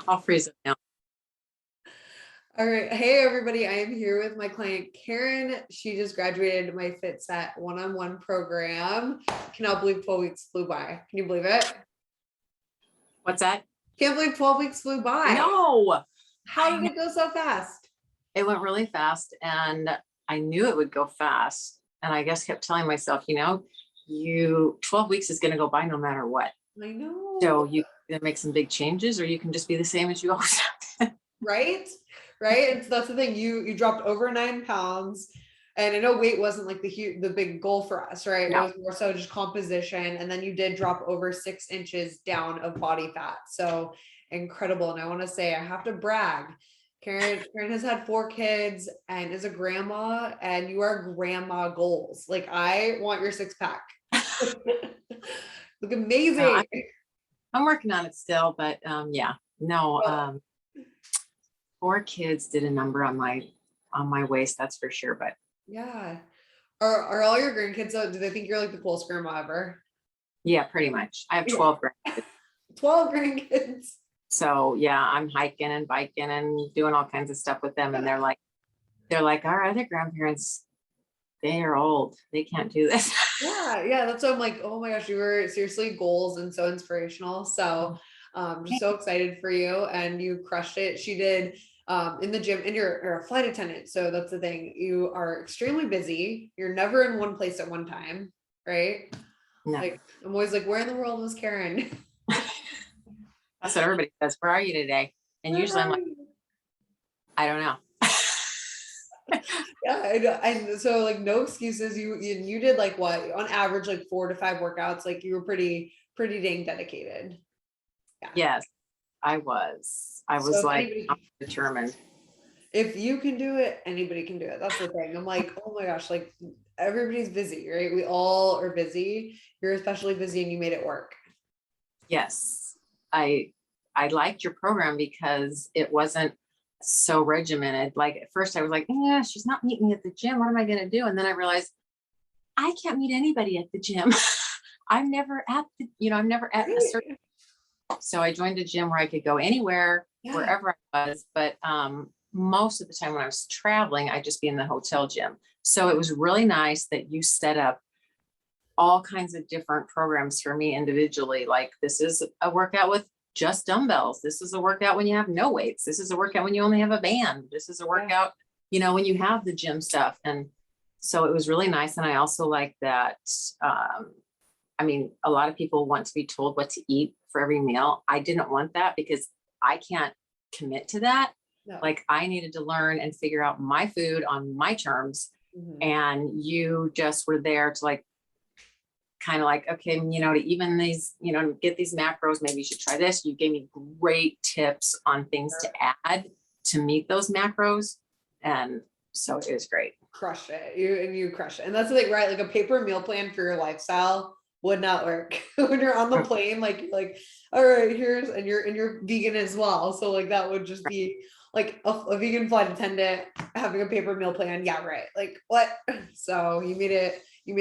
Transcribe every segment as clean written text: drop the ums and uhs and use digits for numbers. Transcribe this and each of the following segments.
I'll freeze it now. All right. Hey, everybody. I am here with my client, Karen. She just graduated my Fitset one-on-one program. Cannot believe 12 weeks flew by. Can you believe it? What's that? Can't believe 12 weeks flew by. No, How did it go so fast? it went really fast and I knew it would go fast. And I just kept telling myself, 12 weeks is going to go by no matter what. I know. So you can make some big changes or you can just be the same as you always have been. Right? Right. And so that's the thing. You dropped over 9 pounds. And I know weight wasn't like the big goal for us, right? It No. was more so just composition. And then you did drop over 6 inches down of body fat. So incredible. And I want to say, I have to brag. Karen has had 4 kids and is a grandma, and you are grandma goals. Like, I want your 6 pack. Look amazing. I'm working on it still, but yeah, no, Oh, 4 kids did a number on my waist, that's for sure. But yeah. Are all your grandkids, do they think you're like the coolest grandma ever? yeah, pretty much. I have Yeah. 12 grandkids. 12 grandkids. So yeah, I'm hiking and biking and doing all kinds of stuff with them. And they're like, our other grandparents, they are old. They can't do this. Yeah, that's what I'm like, oh my gosh, you were seriously goals and so inspirational. So just so excited for you, and you crushed it. She did in the gym, and you're a flight attendant. So that's the thing. You are extremely busy. You're never in one place at one time, right? No, Like, I'm always like, where in the world was Karen? that's what everybody says. Where are you today? And Where usually I'm are like, you? I don't know. Yeah, I know. And so like no excuses. You did like what on average like 4 to 5 workouts. Like you were pretty dang dedicated. Yeah. Yes, I was. I So was if like, I'm anybody, determined. if you can do it, anybody can do it. That's the thing. I'm like, oh my gosh, like everybody's busy, right? We all are busy. You're especially busy, and you made it work. Yes, I liked your program because it wasn't so regimented. Like at first I was like, yeah, she's not meeting me at the gym. What am I going to do? And then I realized I can't meet anybody at the gym. I'm never at a certain. Right. So I joined a gym where I could go anywhere, Yeah. wherever I was. But most of the time when I was traveling, I'd just be in the hotel gym. So it was really nice that you set up all kinds of different programs for me individually. Like this is a workout with just dumbbells. This is a workout when you have no weights. This is a workout when you only have a band. This is a Yeah. workout, when you have the gym stuff. And so it was really nice. And I also like that. A lot of people want to be told what to eat for every meal. I didn't want that because I can't commit to that. No. Like I needed to learn and figure out my food on my terms. Mhm. And you just were there to like, kind of like, okay, to even these, get these macros, maybe you should try this. You gave me great tips on things to add to meet those macros. And so it was great. Crush it. You crush it. And that's the thing, right? Like a paper meal plan for your lifestyle would not work. When you're on the plane, like, all right, and you're vegan as well. So like that would just be like a vegan flight attendant having a paper meal plan. Yeah, right. Like what? So you made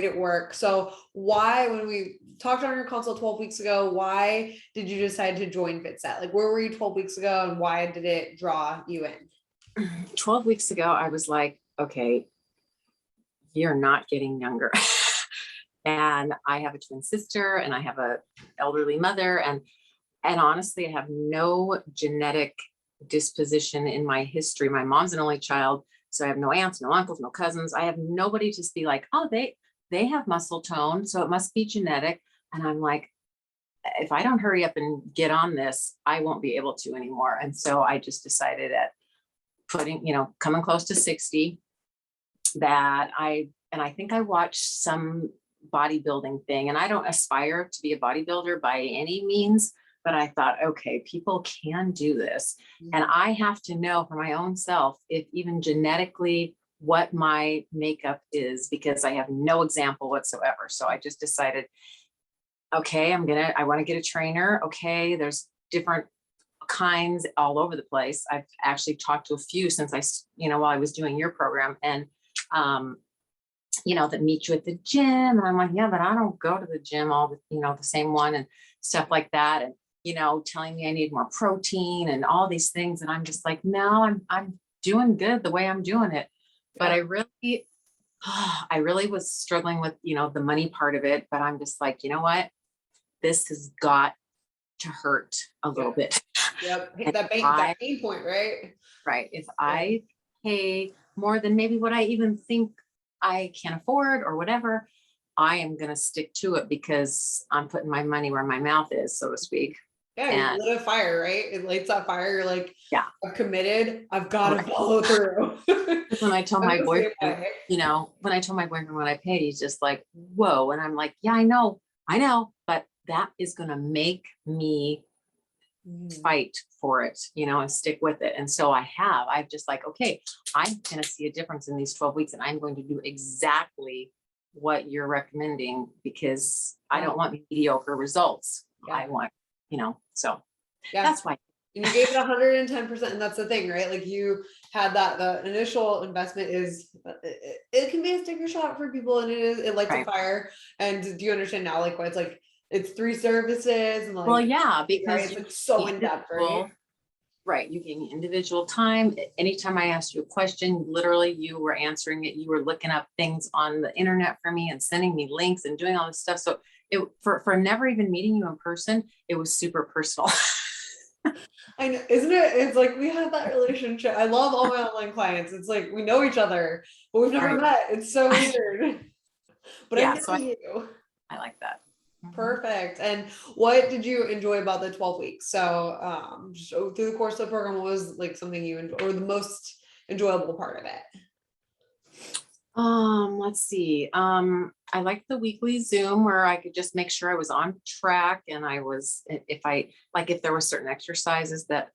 it work. So why, when we talked on your consult 12 weeks ago, why did you decide to join Fitset? Like where were you 12 weeks ago, and why did it draw you in? 12 weeks ago, I was like, okay, you're not getting younger. And I have a twin sister and I have a elderly mother. And honestly, I have no genetic disposition in my history. My mom's an only child. So I have no aunts, no uncles, no cousins. I have nobody to be like, oh, they have muscle tone, so it must be genetic. And I'm like, if I don't hurry up and get on this, I won't be able to anymore. And so I just decided at coming close to 60, that I think I watched some bodybuilding thing, and I don't aspire to be a bodybuilder by any means, but I thought, okay, people can do this. And I have to know for my own self, if even genetically, what my makeup is, because I have no example whatsoever. So I just decided, okay, I want to get a trainer. Okay, there's different kinds all over the place. I've actually talked to a few since while I was doing your program, and that meet you at the gym. And I'm like, yeah, but I don't go to the gym the same one and stuff like that. And telling me I need more protein and all these things. And I'm just like, no, I'm doing good the way I'm doing it. But I really was struggling with, the money part of it, but I'm just like, you know what? This has got to hurt a little bit. Yep. And That pain point, right? Right. If I pay more than maybe what I even think I can afford or whatever, I am going to stick to it because I'm putting my money where my mouth is, so to speak. Yeah, you lit a fire, right? It lights that fire. You're like, yeah, I'm committed. I've got to follow through. When I told I'm my the same boyfriend, way. when I told my boyfriend what I paid, he's just like, whoa. And I'm like, yeah, I know, but that is going to make me fight for it, and stick with it. And so I've just like, okay, I'm going to see a difference in these 12 weeks and I'm going to do exactly what you're recommending because I don't want mediocre results. Yeah. I want, so Yeah. that's why. And you gave it 110%. And that's the thing, right? Like you had the initial investment is, it can be a sticker shot for people and it lights a fire. And do you understand now, like, why it's like, it's 3 services and like, well, yeah, because it's like so in depth, right? Right. You gave me individual time. Anytime I asked you a question, literally you were answering it. You were looking up things on the internet for me and sending me links and doing all this stuff. So for never even meeting you in person, it was super personal. I know, isn't it? It's like we have that relationship. I love all my online clients. It's like we know each other, but we've never met. It's so weird. But I know you. I like that. Perfect. And what did you enjoy about the 12 weeks? So just through the course of the program, what was like something you enjoyed or the most enjoyable part of it? Let's see. I liked the weekly Zoom where I could just make sure I was on track and if there were certain exercises that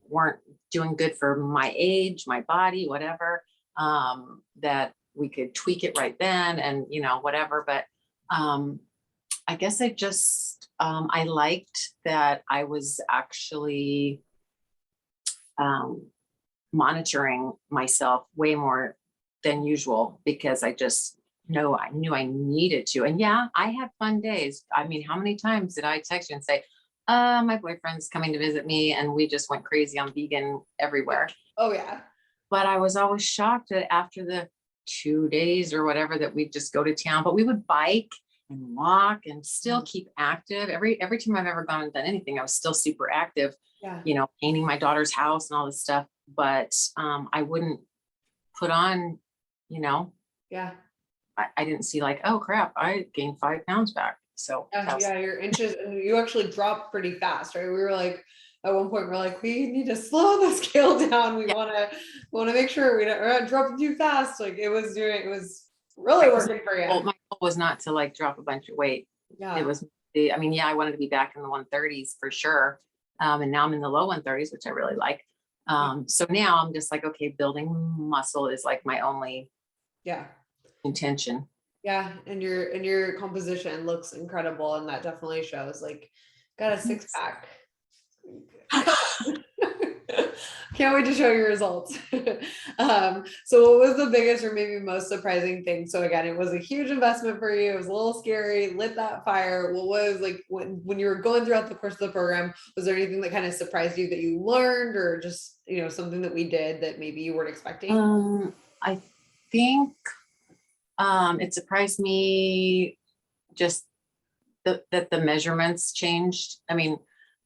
weren't doing good for my age, my body, whatever, that we could tweak it right then and, whatever. But, I guess I liked that I was actually, monitoring myself way more than usual because I knew I needed to. And yeah, I had fun days. I mean, how many times did I text you and say, my boyfriend's coming to visit me and we just went crazy on vegan everywhere. Oh yeah. But I was always shocked that after the 2 days or whatever that we'd just go to town, but we would bike and walk and still keep active. Every time I've ever gone and done anything, I was still super active, painting my daughter's house and all this stuff. But I wouldn't put on, yeah. I didn't see like, oh crap, I gained 5 pounds back. So yeah, your inches, and you actually dropped pretty fast, right? We were like, at one point, we're like, we need to slow the scale down. We want to make sure we're not dropping too fast. Like it was really working for you. Well, my goal was not to like drop a bunch of weight. Yeah. It was I wanted to be back in the 130s for sure. And now I'm in the low 130s, which I really like. So now I'm just like, okay, building muscle is like my only intention. Yeah. And your composition looks incredible. And that definitely shows, like, got a 6-pack. Can't wait to show your results. So what was the biggest or maybe most surprising thing? So again, it was a huge investment for you. It was a little scary, lit that fire. What was like when you were going throughout the course of the program, was there anything that kind of surprised you that you learned or just, something that we did that maybe you weren't expecting? I think it surprised me just that the measurements changed. I mean,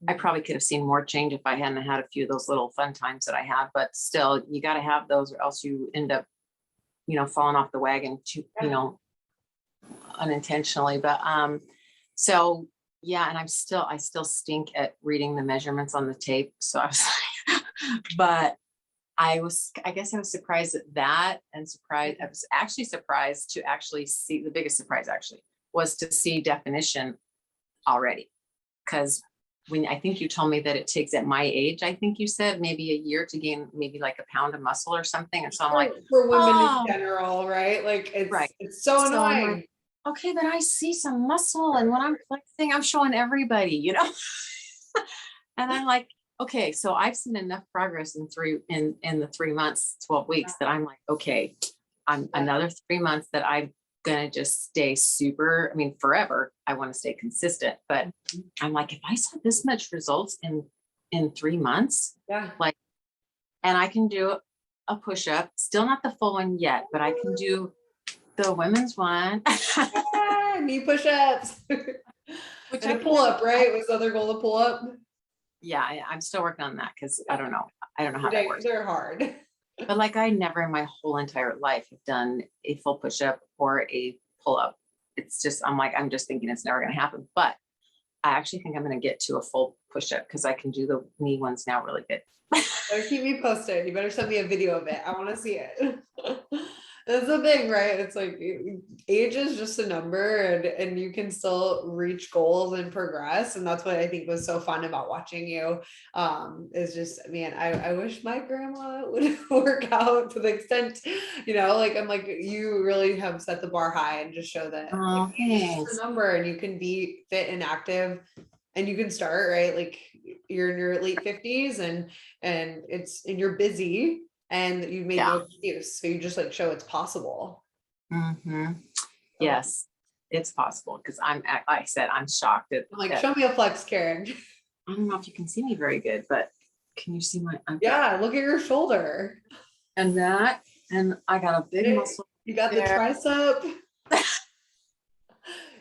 I probably could have seen more change if I hadn't had a few of those little fun times that I had, but still you got to have those or else you end up, falling off the wagon unintentionally. But, so yeah. And I still stink at reading the measurements on the tape. So I was like, but I guess I was surprised at that I was actually surprised to actually see the biggest surprise actually was to see definition already. Cause I think you told me that it takes at my age, I think you said maybe a year to gain maybe like a pound of muscle or something. And so I'm like, for women in general, right? Like it's so annoying. Like, okay, but I see some muscle and when I'm flexing, I'm showing everybody, and I'm like, okay, so I've seen enough progress in the 3 months, 12 weeks that I'm like, okay, I'm another 3 months that I've gonna just stay super, I mean, forever. I want to stay consistent, but I'm like, if I saw this much results in 3 months, Yeah. like, and I can do a push-up, still not the full one yet, but I can do the women's one. Ah, knee push-ups. Which And I a can pull-up, right? Was the other goal to pull up? Yeah, I'm still working on that because I don't know. I don't know how that works. They're hard. But like I never in my whole entire life have done a full push-up or a pull-up. It's just, I'm just thinking it's never going to happen. But I actually think I'm going to get to a full push-up because I can do the knee ones now really good. Better keep me posted. You better send me a video of it. I want to see it. That's the thing, right? It's like age is just a number, and you can still reach goals and progress. And that's what I think was so fun about watching you. Is just, man, I wish my grandma would work out to the extent, like I'm like, you really have set the bar high and just show that Oh, age is just thanks. a number, and you can be fit and active, and you can start, right? Like you're in your late 50s and you're busy and you've made no excuse. So you just like show it's possible. Mm-hmm. Yes, it's possible because like I said, I'm shocked at. I'm like, show me a flex, Karen. I don't know if you can see me very good, but can you see my? Yeah, look at your shoulder. And I got a big muscle. You got the there. tricep.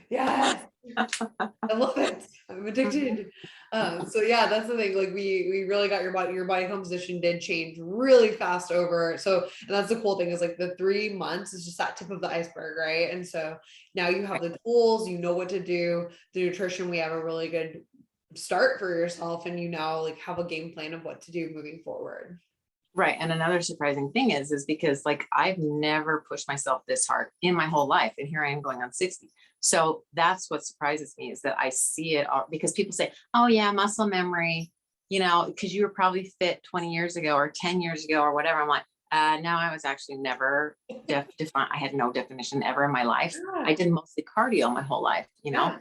Yes. I love it. I'm addicted. So yeah, that's the thing. Like we really got your body composition did change really fast over. So, and that's the cool thing is like the 3 months is just that tip of the iceberg, right? And so now you have the tools, you know what to do. The nutrition, we have a really good start for yourself, and you now like have a game plan of what to do moving forward. Right. And another surprising thing is because like I've never pushed myself this hard in my whole life. And here I am going on 60. So that's what surprises me is that I see it all because people say, oh yeah, muscle memory, because you were probably fit 20 years ago or 10 years ago or whatever. I'm like, no, I was actually never defined. I had no definition ever in my life. Yeah. I did mostly cardio my whole life, Yeah.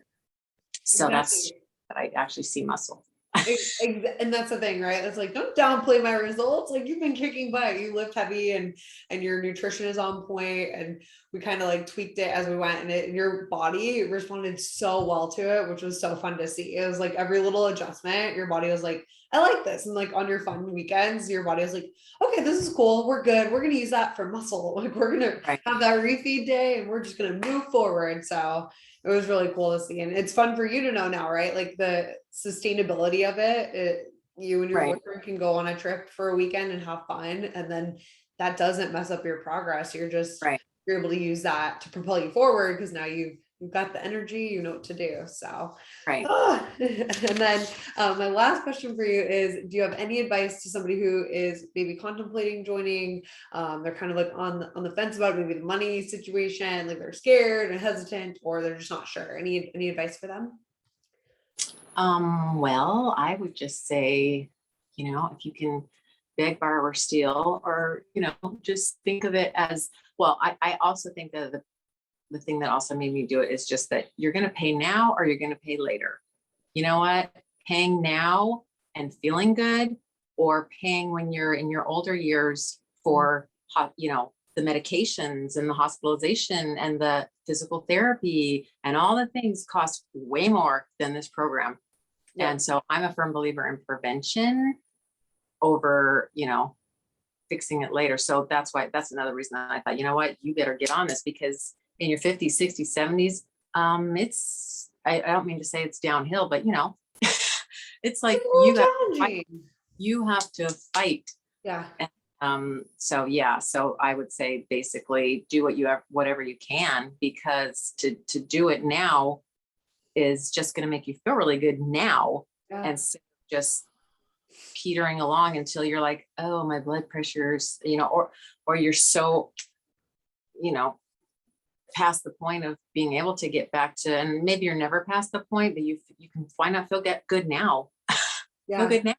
So Exactly. that's that I actually see muscle. And that's the thing, right? It's like, don't downplay my results. Like you've been kicking butt, you lift heavy, and your nutrition is on point, and we kind of like tweaked it as we went, and your body responded so well to it, which was so fun to see. It was like every little adjustment, your body was like, I like this. And like on your fun weekends, your body was like, okay, this is cool. We're good. We're going to use that for muscle. Like we're going to have that refeed day, and we're just going to move forward. So it was really cool to see. And it's fun for you to know now, right? Like the sustainability of it, you and your boyfriend can go on a trip for a weekend and have fun. And then that doesn't mess up your progress. You're just, you're able to use that to propel you forward because now you've got the energy, you know what to do. So, and then my last question for you is, do you have any advice to somebody who is maybe contemplating joining? They're kind of like on the fence about maybe the money situation, like they're scared and hesitant, or they're just not sure. Any advice for them? Well, I would just say, if you can beg, borrow, or steal, or, just think of it as, well, I also think that the thing that also made me do it is just that you're going to pay now or you're going to pay later. You know what? Paying now and feeling good, or paying when you're in your older years for, the medications and the hospitalization and the physical therapy and all the things cost way more than this program. Yeah. And so I'm a firm believer in prevention over, fixing it later. So that's another reason I thought, you know what, you better get on this, because in your 50s, 60s, 70s, I don't mean to say it's downhill, but it's like you have to fight. Yeah. And, so I would say basically do whatever you can, because to do it now is just going to make you feel really good now. Yeah. And so just petering along until you're like, oh, my blood pressure's, or you're so, past the point of being able to get back to, and maybe you're never past the point, but you can why not feel good now? Yeah. Feel good now.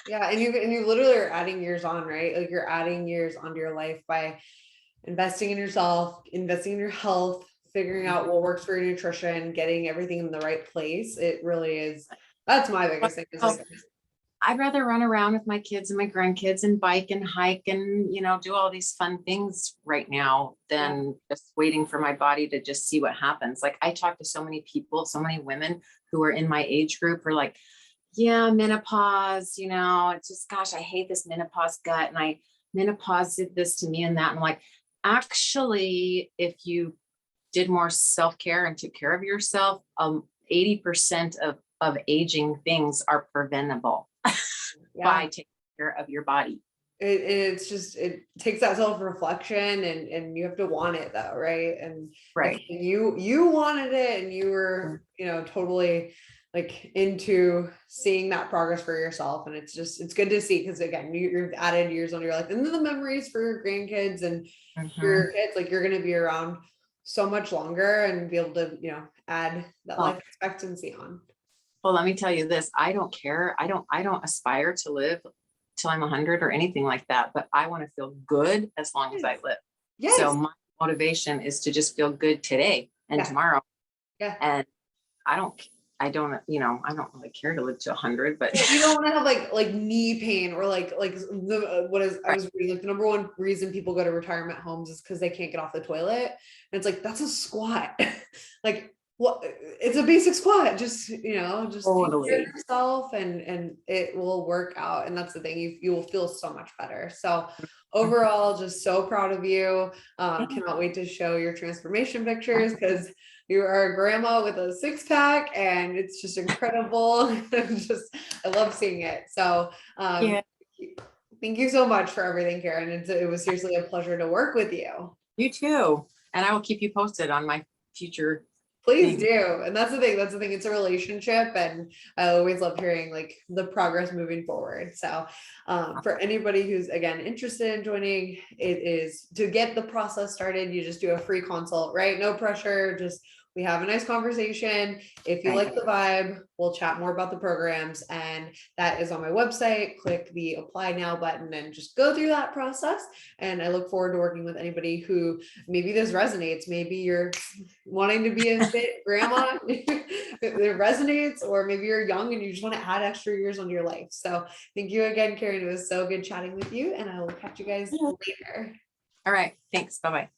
Yeah. And you literally are adding years on, right? Like you're adding years onto your life by investing in yourself, investing in your health, figuring out what works for your nutrition, getting everything in the right place. It really is. That's my biggest thing. Is like, I'd rather run around with my kids and my grandkids and bike and hike and, do all these fun things right now than just waiting for my body to just see what happens. Like I talk to so many people, so many women who are in my age group are like, yeah, menopause, it's just, gosh, I hate this menopause gut. And menopause did this to me and that. And I'm like, actually, if you did more self-care and took care of yourself, 80% of aging things are preventable by taking care of your body. It's just, it takes that self-reflection and you have to want it though, right? And Right. you wanted it and you were, totally like into seeing that progress for yourself. And it's good to see, because again, you've added years on your life and then the memories for your grandkids and for your kids, like you're going to be around so much longer and be able to, add that life expectancy on. Well, let me tell you this. I don't care. I don't aspire to live till I'm 100 or anything like that, but I want to feel good as long as I live. Yes. So my motivation is to just feel good today and tomorrow. Yeah. And I don't really care to live to 100, but you don't want to have like knee pain or like the I was reading, like the number one reason people go to retirement homes is because they can't get off the toilet. And it's like, that's a squat. Like, what, it's a basic squat, just totally. take care of yourself and it will work out. And that's the thing, you will feel so much better. So overall, just so proud of you. Cannot wait to show your transformation pictures, because you are a grandma with a six-pack and it's just incredible. I love seeing it. So thank you so much for everything, Karen. It was seriously a pleasure to work with you. You too. And I will keep you posted on my future. Please do. And that's the thing. It's a relationship. And I always love hearing like the progress moving forward. So for anybody who's again interested in joining, it is to get the process started. You just do a free consult, right? No pressure. Just we have a nice conversation. If you like the vibe, we'll chat more about the programs, and that is on my website. Click the apply now button and just go through that process. And I look forward to working with anybody who maybe this resonates. Maybe you're wanting to be a fit grandma, it resonates, or maybe you're young and you just want to add extra years on your life. So thank you again, Karen. It was so good chatting with you, and I will catch you guys later. All right. Thanks. Bye-bye.